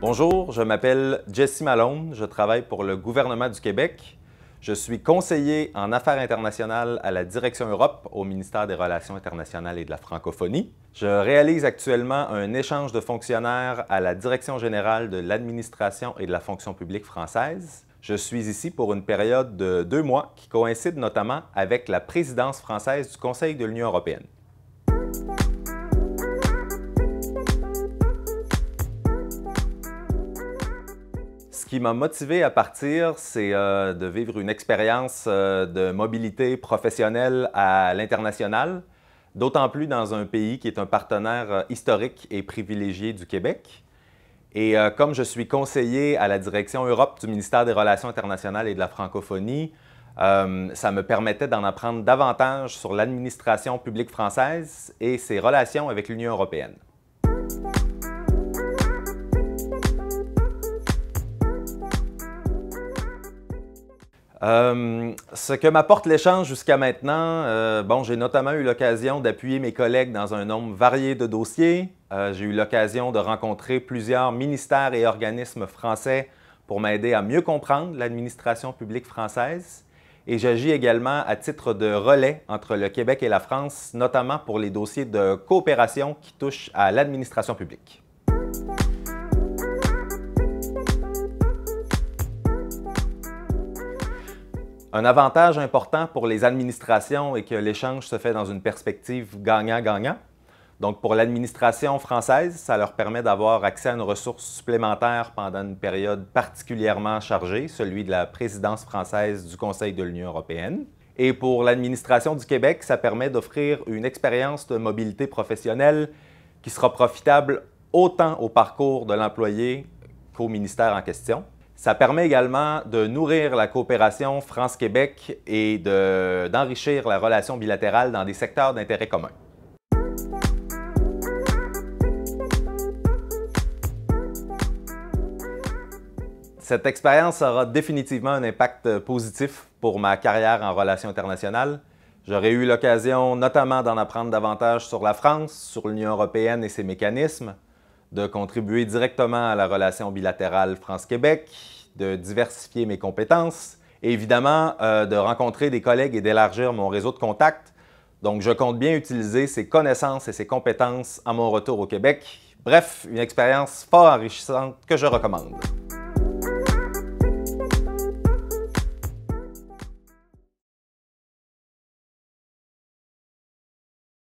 Bonjour, je m'appelle Jesse Malone, je travaille pour le gouvernement du Québec. Je suis conseiller en affaires internationales à la Direction Europe au ministère des Relations internationales et de la francophonie. Je réalise actuellement un échange de fonctionnaires à la Direction générale de l'administration et de la fonction publique française. Je suis ici pour une période de 2 mois qui coïncide notamment avec la présidence française du Conseil de l'Union européenne. Ce qui m'a motivé à partir, c'est de vivre une expérience de mobilité professionnelle à l'international, d'autant plus dans un pays qui est un partenaire historique et privilégié du Québec. Et comme je suis conseiller à la Direction Europe du ministère des Relations internationales et de la francophonie, ça me permettait d'en apprendre davantage sur l'administration publique française et ses relations avec l'Union européenne. Ce que m'apporte l'échange jusqu'à maintenant, j'ai notamment eu l'occasion d'appuyer mes collègues dans un nombre varié de dossiers. J'ai eu l'occasion de rencontrer plusieurs ministères et organismes français pour m'aider à mieux comprendre l'administration publique française. Et j'agis également à titre de relais entre le Québec et la France, notamment pour les dossiers de coopération qui touchent à l'administration publique. Un avantage important pour les administrations est que l'échange se fait dans une perspective gagnant-gagnant. Donc, pour l'administration française, ça leur permet d'avoir accès à une ressource supplémentaire pendant une période particulièrement chargée, celui de la présidence française du Conseil de l'Union européenne. Et pour l'administration du Québec, ça permet d'offrir une expérience de mobilité professionnelle qui sera profitable autant au parcours de l'employé qu'au ministère en question. Ça permet également de nourrir la coopération France-Québec et d'enrichir la relation bilatérale dans des secteurs d'intérêt commun. Cette expérience aura définitivement un impact positif pour ma carrière en relations internationales. J'aurai eu l'occasion notamment d'en apprendre davantage sur la France, sur l'Union européenne et ses mécanismes, de contribuer directement à la relation bilatérale France-Québec, de diversifier mes compétences et évidemment de rencontrer des collègues et d'élargir mon réseau de contacts. Donc, je compte bien utiliser ces connaissances et ces compétences à mon retour au Québec. Bref, une expérience fort enrichissante que je recommande.